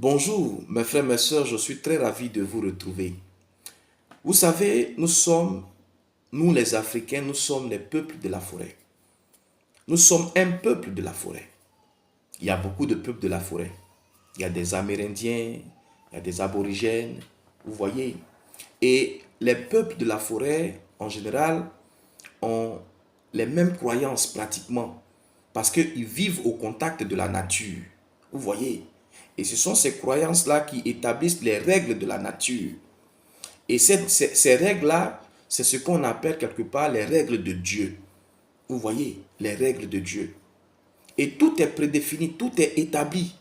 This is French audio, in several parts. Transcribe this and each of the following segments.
Bonjour, mes frères, mes sœurs, je suis très ravi de vous retrouver. Vous savez, nous les Africains, nous sommes les peuples de la forêt. Nous sommes un peuple de la forêt. Il y a beaucoup de peuples de la forêt. Il y a des Amérindiens, il y a des aborigènes, vous voyez. Et les peuples de la forêt, en général, ont les mêmes croyances pratiquement, parce qu'ils vivent au contact de la nature. Vous voyez. Et ce sont ces croyances-là qui établissent les règles de la nature. Et ces règles-là, c'est ce qu'on appelle quelque part les règles de Dieu. Vous voyez, les règles de Dieu. Et tout est prédéfini, tout est établi.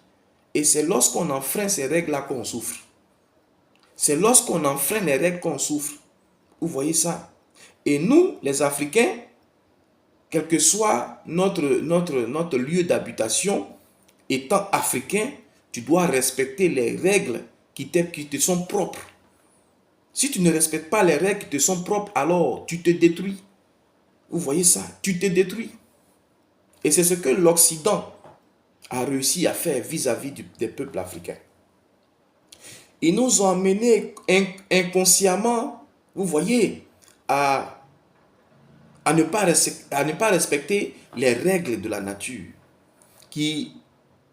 Et c'est lorsqu'on enfreint ces règles-là qu'on souffre. C'est lorsqu'on enfreint les règles qu'on souffre. Vous voyez ça? Et nous, les Africains, quel que soit notre lieu d'habitation, étant africain, tu dois respecter les règles qui te sont propres. Si tu ne respectes pas les règles qui te sont propres, alors tu te détruis. Vous voyez ça? Tu te détruis. Et c'est ce que l'Occident a réussi à faire vis-à-vis des peuples africains. Ils nous ont amenés inconsciemment, vous voyez, à ne pas respecter les règles de la nature qui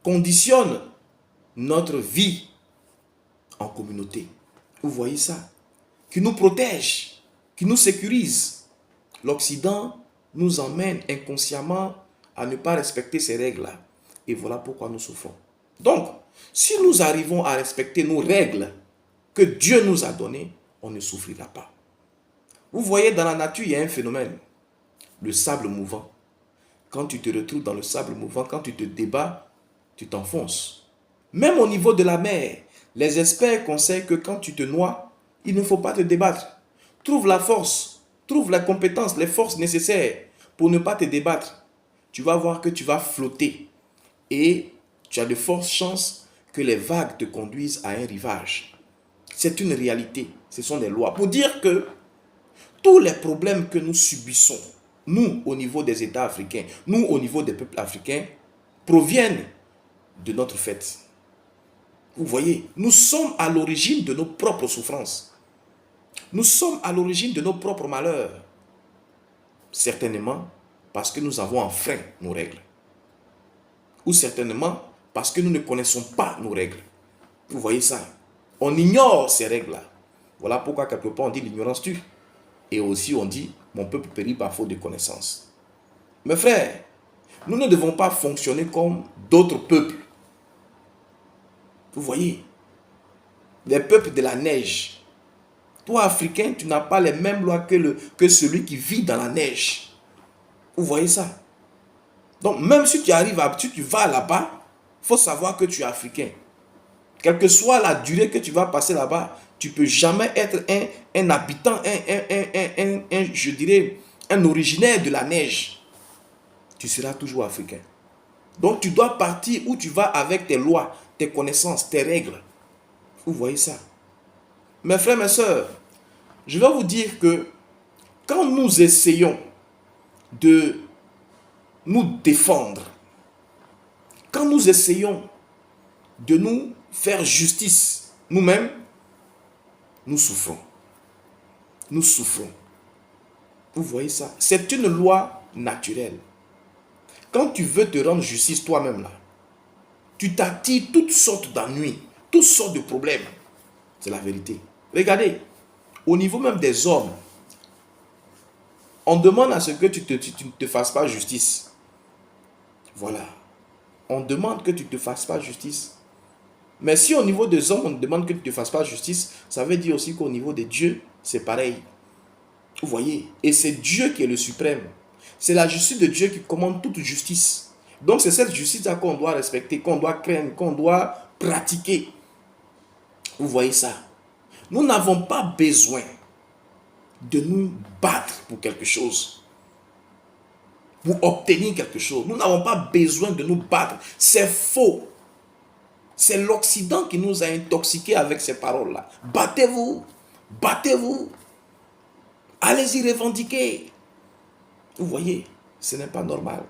conditionnent notre vie en communauté. Vous voyez ça? Qui nous protège, qui nous sécurise. L'Occident nous emmène inconsciemment à ne pas respecter ces règles-là. Et voilà pourquoi nous souffrons. Donc, si nous arrivons à respecter nos règles que Dieu nous a données, on ne souffrira pas. Vous voyez, dans la nature, il y a un phénomène. Le sable mouvant. Quand tu te retrouves dans le sable mouvant, quand tu te débats, tu t'enfonces. Même au niveau de la mer, les experts conseillent que quand tu te noies, il ne faut pas te débattre. Trouve la force, trouve la compétence, les forces nécessaires pour ne pas te débattre. Tu vas voir que tu vas flotter et tu as de fortes chances que les vagues te conduisent à un rivage. C'est une réalité, ce sont des lois. Pour dire que tous les problèmes que nous subissons, nous au niveau des États africains, nous au niveau des peuples africains, proviennent de notre fait. Vous voyez, nous sommes à l'origine de nos propres souffrances. Nous sommes à l'origine de nos propres malheurs. Certainement parce que nous avons enfreint nos règles. Ou certainement parce que nous ne connaissons pas nos règles. Vous voyez ça? On ignore ces règles-là. Voilà pourquoi quelque part on dit l'ignorance tue. Et aussi on dit mon peuple périt par faute de connaissance. Mes frères, nous ne devons pas fonctionner comme d'autres peuples. Vous voyez, les peuples de la neige. Toi, Africain, tu n'as pas les mêmes lois que celui qui vit dans la neige. Vous voyez ça? Donc, même si si tu vas là-bas, il faut savoir que tu es Africain. Quelle que soit la durée que tu vas passer là-bas, tu ne peux jamais être un habitant, je dirais, un originaire de la neige. Tu seras toujours Africain. Donc, tu dois partir où tu vas avec tes lois, tes connaissances, tes règles. Vous voyez ça? Mes frères, mes sœurs, je vais vous dire que quand nous essayons de nous défendre, quand nous essayons de nous faire justice nous-mêmes, nous souffrons. Nous souffrons. Vous voyez ça? C'est une loi naturelle. Quand tu veux te rendre justice toi-même là, tu t'attires toutes sortes d'ennuis, toutes sortes de problèmes. C'est la vérité. Regardez, au niveau même des hommes, on demande à ce que tu ne te fasses pas justice. Voilà. On demande que tu ne te fasses pas justice. Mais si au niveau des hommes, on demande que tu ne te fasses pas justice, ça veut dire aussi qu'au niveau des dieux, c'est pareil. Vous voyez? Et c'est Dieu qui est le suprême. C'est la justice de Dieu qui commande toute justice. Donc c'est cette justice-là qu'on doit respecter, qu'on doit craindre, qu'on doit pratiquer. Vous voyez ça? Nous n'avons pas besoin de nous battre pour quelque chose, pour obtenir quelque chose. Nous n'avons pas besoin de nous battre. C'est faux. C'est l'Occident qui nous a intoxiqués avec ces paroles-là. Battez-vous, battez-vous. Allez-y revendiquer. Vous voyez, ce n'est pas normal.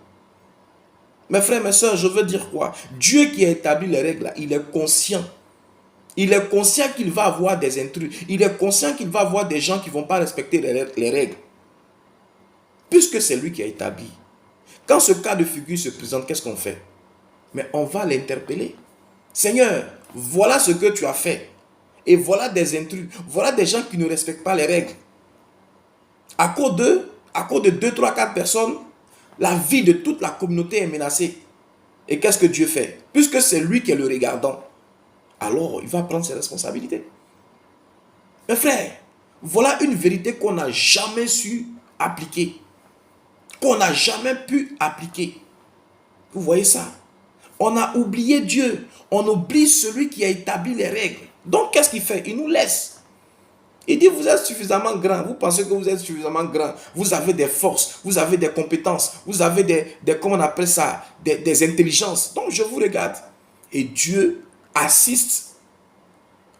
Mes frères, mes soeurs, je veux dire quoi? Dieu qui a établi les règles, il est conscient Il est conscient qu'il va avoir des intrus. Il est conscient qu'il va avoir des gens qui ne vont pas respecter les règles. Puisque c'est lui qui a établi. Quand ce cas de figure se présente, qu'est-ce qu'on fait? Mais on va l'interpeller. Seigneur, voilà ce que tu as fait. Et voilà des intrus. Voilà des gens qui ne respectent pas les règles. À cause de 2, 3, 4 personnes, la vie de toute la communauté est menacée. Et qu'est-ce que Dieu fait? Puisque c'est lui qui est le regardant, alors il va prendre ses responsabilités. Mes frères, voilà une vérité qu'on n'a jamais su appliquer. Qu'on n'a jamais pu appliquer. Vous voyez ça? On a oublié Dieu. On oublie celui qui a établi les règles. Donc qu'est-ce qu'il fait? Il nous laisse. Il dit, vous êtes suffisamment grand. Vous pensez que vous êtes suffisamment grand. Vous avez des forces. Vous avez des compétences. Vous avez comment on appelle ça? Des intelligences. Donc je vous regarde. Et Dieu assiste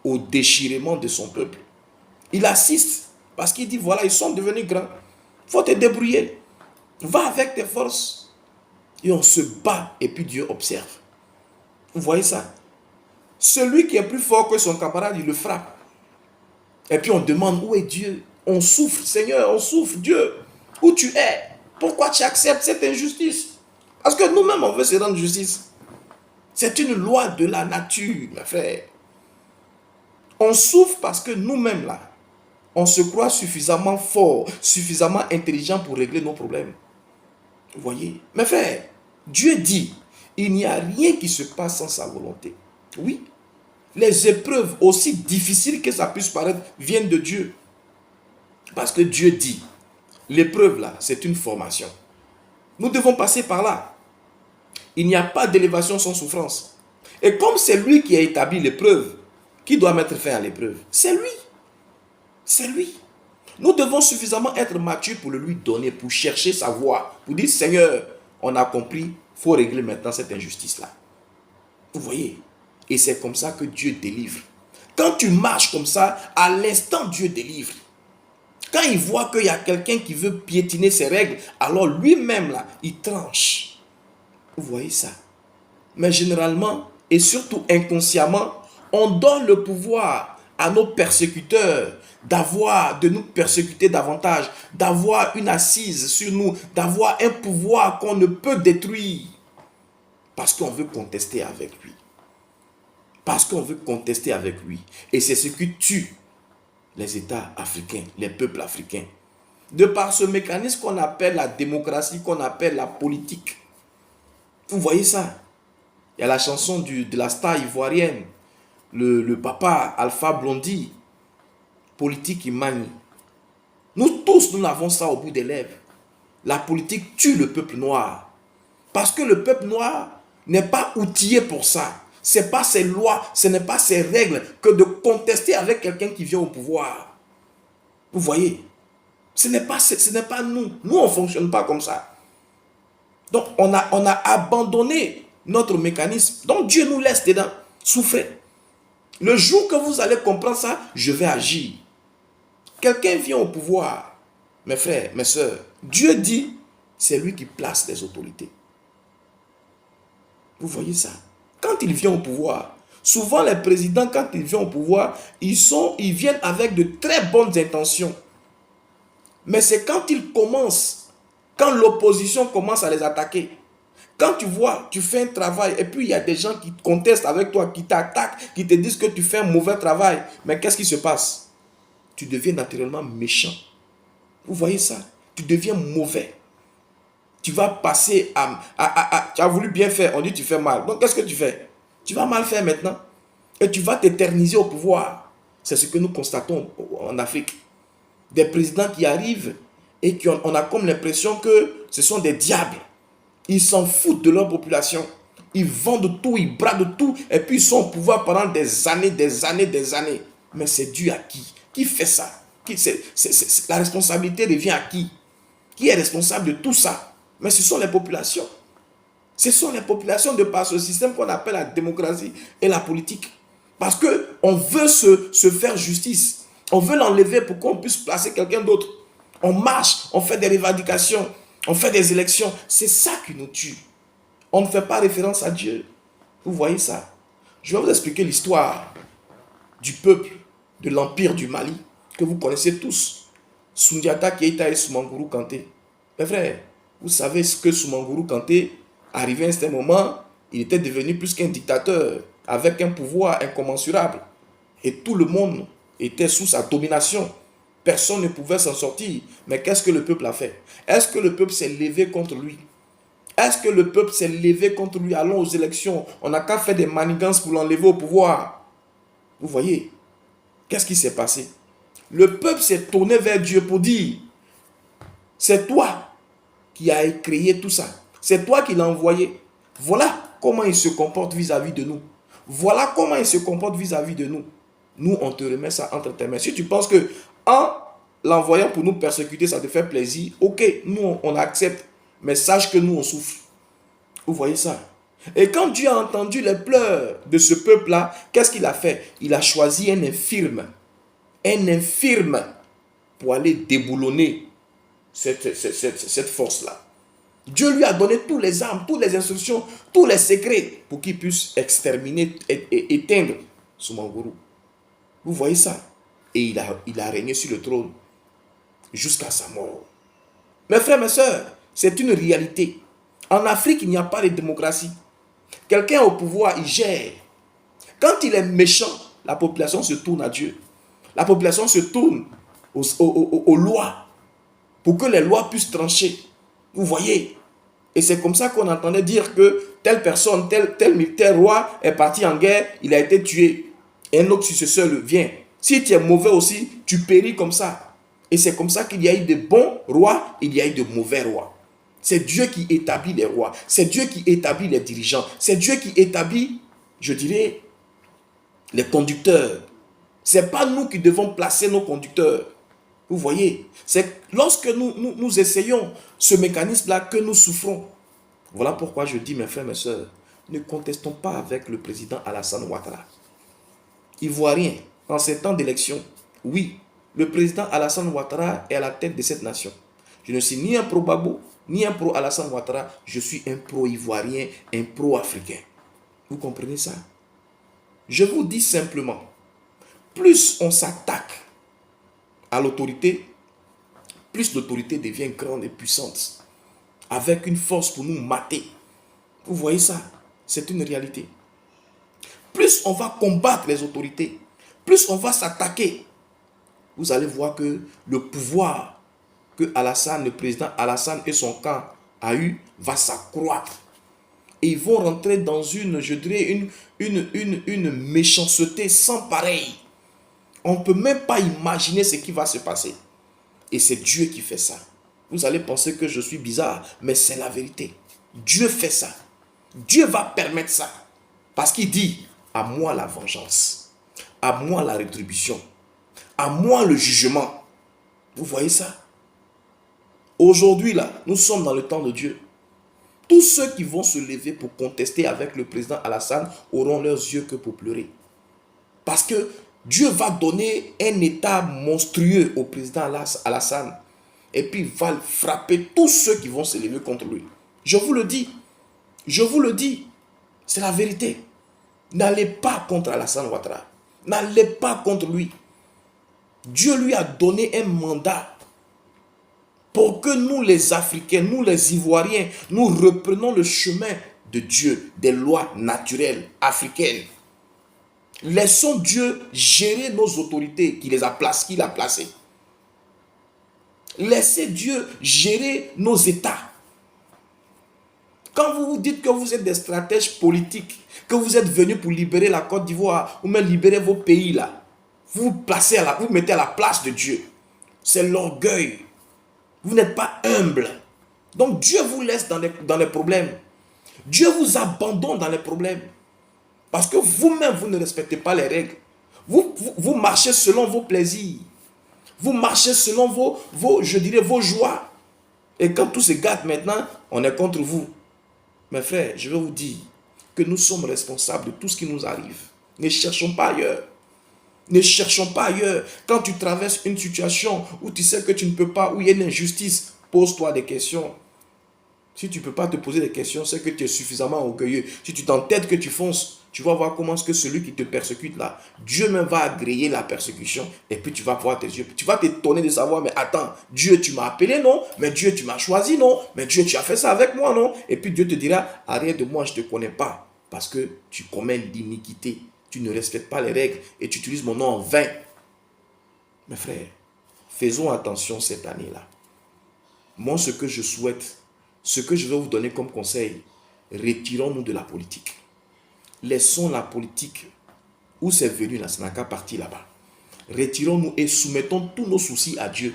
au déchirement de son peuple. Il assiste. Parce qu'il dit, voilà, ils sont devenus grands. Il faut te débrouiller. Va avec tes forces. Et on se bat. Et puis Dieu observe. Vous voyez ça? Celui qui est plus fort que son camarade, il le frappe. Et puis on demande, où est Dieu? On souffre, Seigneur, on souffre. Dieu, où tu es? Pourquoi tu acceptes cette injustice? Parce que nous-mêmes, on veut se rendre justice. C'est une loi de la nature, mes frères. On souffre parce que nous-mêmes, là, on se croit suffisamment fort, suffisamment intelligent pour régler nos problèmes. Vous voyez? Mes frères, Dieu dit, il n'y a rien qui se passe sans sa volonté. Oui. Les épreuves, aussi difficiles que ça puisse paraître, viennent de Dieu. Parce que Dieu dit, l'épreuve là, c'est une formation. Nous devons passer par là. Il n'y a pas d'élévation sans souffrance. Et comme c'est lui qui a établi l'épreuve, qui doit mettre fin à l'épreuve? C'est lui. C'est lui. Nous devons suffisamment être matures pour le lui donner, pour chercher sa voie, pour dire, Seigneur, on a compris, il faut régler maintenant cette injustice-là. Vous voyez? Et c'est comme ça que Dieu délivre. Quand tu marches comme ça, à l'instant, Dieu délivre. Quand il voit qu'il y a quelqu'un qui veut piétiner ses règles, alors lui-même, là, il tranche. Vous voyez ça? Mais généralement, et surtout inconsciemment, on donne le pouvoir à nos persécuteurs de nous persécuter davantage, d'avoir une assise sur nous, d'avoir un pouvoir qu'on ne peut détruire. Parce qu'on veut contester avec lui. Parce qu'on veut contester avec lui. Et c'est ce qui tue les États africains, les peuples africains. De par ce mécanisme qu'on appelle la démocratie, qu'on appelle la politique. Vous voyez ça? Il y a la chanson de la star ivoirienne, le papa Alpha Blondy, politique qui manie. Nous tous, nous avons ça au bout des lèvres. La politique tue le peuple noir. Parce que le peuple noir n'est pas outillé pour ça. Ce n'est pas ses lois, ce n'est pas ses règles que de contester avec quelqu'un qui vient au pouvoir. Vous voyez? Ce n'est pas nous. Nous, on ne fonctionne pas comme ça. Donc, on a abandonné notre mécanisme. Donc, Dieu nous laisse dedans souffrir. Le jour que vous allez comprendre ça, je vais agir. Quelqu'un vient au pouvoir. Mes frères, mes sœurs, Dieu dit, c'est lui qui place les autorités. Vous voyez ça? Quand il vient au pouvoir, souvent les présidents, quand ils viennent au pouvoir, ils viennent avec de très bonnes intentions. Mais c'est quand ils commencent, quand l'opposition commence à les attaquer, quand tu vois, tu fais un travail et puis il y a des gens qui contestent avec toi, qui t'attaquent, qui te disent que tu fais un mauvais travail. Mais qu'est-ce qui se passe? Tu deviens naturellement méchant. Vous voyez ça? Tu deviens mauvais. Tu vas passer tu as voulu bien faire, on dit tu fais mal. Donc qu'est-ce que tu fais? Tu vas mal faire maintenant. Et tu vas t'éterniser au pouvoir. C'est ce que nous constatons en Afrique. Des présidents qui arrivent et on a comme l'impression que ce sont des diables. Ils s'en foutent de leur population. Ils vendent tout, ils bradent tout et puis ils sont au pouvoir pendant des années, des années, des années. Mais c'est dû à qui? Qui fait ça? La responsabilité revient à qui? Qui est responsable de tout ça? Mais ce sont les populations. Ce sont les populations de par ce système qu'on appelle la démocratie et la politique. Parce qu'on veut se faire justice. On veut l'enlever pour qu'on puisse placer quelqu'un d'autre. On marche, on fait des revendications, on fait des élections. C'est ça qui nous tue. On ne fait pas référence à Dieu. Vous voyez ça? Je vais vous expliquer l'histoire du peuple de l'Empire du Mali, que vous connaissez tous, Soundiata Keïta et Soumangourou Kanté. Mes frères, vous savez ce que Soumangourou Kanté, arrivé à un certain moment, il était devenu plus qu'un dictateur, avec un pouvoir incommensurable. Et tout le monde était sous sa domination. Personne ne pouvait s'en sortir. Mais qu'est-ce que le peuple a fait? Est-ce que le peuple s'est levé contre lui? Est-ce que le peuple s'est levé contre lui? Allons aux élections. On n'a qu'à faire des manigances pour l'enlever au pouvoir. Vous voyez? Qu'est-ce qui s'est passé? Le peuple s'est tourné vers Dieu pour dire, c'est toi qui as créé tout ça. C'est toi qui l'as envoyé. Voilà comment il se comporte vis-à-vis de nous. Voilà comment il se comporte vis-à-vis de nous. Nous, on te remet ça entre tes mains. Si tu penses que en l'envoyant pour nous persécuter, ça te fait plaisir, ok, nous, on accepte. Mais sache que nous, on souffre. Vous voyez ça? Et quand Dieu a entendu les pleurs de ce peuple-là, qu'est-ce qu'il a fait? Il a choisi un infirme pour aller déboulonner cette force-là. Dieu lui a donné tous les armes, toutes les instructions, tous les secrets pour qu'il puisse exterminer et éteindre Soumangourou. Vous voyez ça? Et il a régné sur le trône jusqu'à sa mort. Mes frères, mes sœurs, c'est une réalité. En Afrique, il n'y a pas de démocratie. Quelqu'un au pouvoir, il gère. Quand il est méchant, la population se tourne à Dieu. La population se tourne aux lois pour que les lois puissent trancher. Vous voyez? Et c'est comme ça qu'on entendait dire que telle personne, tel roi est parti en guerre, il a été tué. Et un autre successeur vient. Si tu es mauvais aussi, tu péris comme ça. Et c'est comme ça qu'il y a eu de bons rois, il y a eu de mauvais rois. C'est Dieu qui établit les rois. C'est Dieu qui établit les dirigeants. C'est Dieu qui établit, je dirais, les conducteurs. Ce n'est pas nous qui devons placer nos conducteurs. Vous voyez, c'est lorsque nous essayons ce mécanisme-là que nous souffrons. Voilà pourquoi je dis, mes frères, mes sœurs, ne contestons pas avec le président Alassane Ouattara. Ivoirien, en ces temps d'élection, oui, le président Alassane Ouattara est à la tête de cette nation. Je ne suis ni un pro-Gbagbo, ni un pro-Alassane Ouattara, je suis un pro-Ivoirien, un pro-Africain. Vous comprenez ça? Je vous dis simplement, plus on s'attaque à l'autorité, plus l'autorité devient grande et puissante, avec une force pour nous mater. Vous voyez ça? C'est une réalité. Plus on va combattre les autorités, plus on va s'attaquer, vous allez voir que le pouvoir que le président Alassane et son camp a eu, va s'accroître. Et ils vont rentrer dans je dirais, une méchanceté sans pareil. On ne peut même pas imaginer ce qui va se passer. Et c'est Dieu qui fait ça. Vous allez penser que je suis bizarre, mais c'est la vérité. Dieu fait ça. Dieu va permettre ça. Parce qu'il dit, à moi la vengeance, à moi la rétribution, à moi le jugement. Vous voyez ça? Aujourd'hui, là, nous sommes dans le temps de Dieu. Tous ceux qui vont se lever pour contester avec le président Alassane auront leurs yeux que pour pleurer. Parce que Dieu va donner un état monstrueux au président Alassane. Et puis il va frapper tous ceux qui vont se lever contre lui. Je vous le dis. Je vous le dis. C'est la vérité. N'allez pas contre Alassane Ouattara. N'allez pas contre lui. Dieu lui a donné un mandat pour que nous les Africains, nous les Ivoiriens, nous reprenons le chemin de Dieu, des lois naturelles africaines. Laissons Dieu gérer nos autorités qu'il a placées. Laissez Dieu gérer nos États. Quand vous vous dites que vous êtes des stratèges politiques, que vous êtes venus pour libérer la Côte d'Ivoire, ou même libérer vos pays là, vous mettez à la place de Dieu. C'est l'orgueil. Vous n'êtes pas humble. Donc Dieu vous laisse dans les problèmes. Dieu vous abandonne dans les problèmes. Parce que vous-même, vous ne respectez pas les règles. Vous marchez selon vos plaisirs. Vous marchez selon vos joies. Et quand tout se gâte maintenant, on est contre vous. Mes frères, je vais vous dire que nous sommes responsables de tout ce qui nous arrive. Ne cherchons pas ailleurs. Ne cherchons pas ailleurs. Quand tu traverses une situation où tu sais que tu ne peux pas, où il y a une injustice, pose-toi des questions. Si tu ne peux pas te poser des questions, c'est que tu es suffisamment orgueilleux. Si tu t'entêtes que tu fonces, tu vas voir comment est-ce que celui qui te persécute là, Dieu même va agréer la persécution et puis tu vas pouvoir tes yeux. Tu vas t'étonner de savoir, mais attends, Dieu tu m'as appelé, non? Mais Dieu tu m'as choisi, non? Mais Dieu tu as fait ça avec moi, non? Et puis Dieu te dira, arrière de moi, je ne te connais pas parce que tu commets l'iniquité, tu ne respectes pas les règles et tu utilises mon nom en vain. Mes frères, faisons attention cette année-là. Moi, ce que je souhaite, ce que je vais vous donner comme conseil, retirons-nous de la politique. Laissons la politique où c'est venu là, ça n'a qu'à partir là-bas. Retirons-nous et soumettons tous nos soucis à Dieu.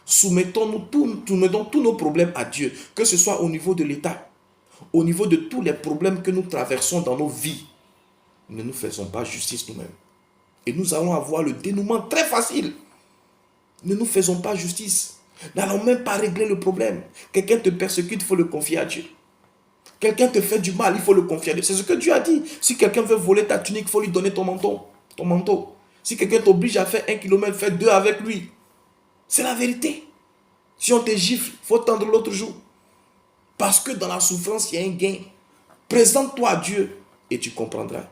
Soumettons tous nos problèmes à Dieu, que ce soit au niveau de l'État, au niveau de tous les problèmes que nous traversons dans nos vies. Ne nous faisons pas justice nous-mêmes. Et nous allons avoir le dénouement très facile. Ne nous faisons pas justice. N'allons même pas régler le problème. Quelqu'un te persécute, il faut le confier à Dieu. Quelqu'un te fait du mal, il faut le confier à Dieu. C'est ce que Dieu a dit. Si quelqu'un veut voler ta tunique, il faut lui donner ton manteau. Si quelqu'un t'oblige à faire 1 kilomètre, fais 2 avec lui. C'est la vérité. Si on te gifle, il faut tendre l'autre jour. Parce que dans la souffrance, il y a un gain. Présente-toi à Dieu et tu comprendras.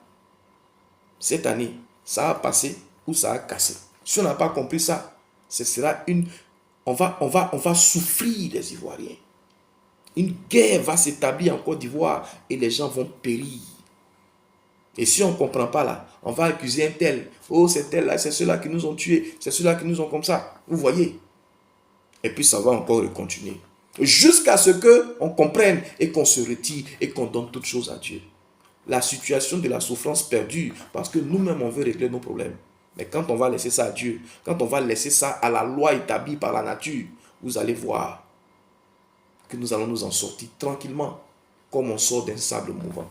Cette année, ça a passé ou ça a cassé. Si on n'a pas compris ça, ce sera on va souffrir les Ivoiriens. Une guerre va s'établir en Côte d'Ivoire et les gens vont périr. Et si on ne comprend pas là, on va accuser un tel. Oh, c'est tel là, c'est ceux-là qui nous ont tués, c'est ceux-là qui nous ont comme ça. Vous voyez? Et puis ça va encore continuer. Jusqu'à ce qu'on comprenne et qu'on se retire et qu'on donne toutes choses à Dieu. La situation de la souffrance perdure parce que nous-mêmes on veut régler nos problèmes. Mais quand on va laisser ça à Dieu, quand on va laisser ça à la loi établie par la nature, vous allez voir que nous allons nous en sortir tranquillement, comme on sort d'un sable mouvant.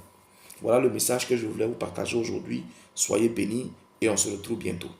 Voilà le message que je voulais vous partager aujourd'hui. Soyez bénis et on se retrouve bientôt.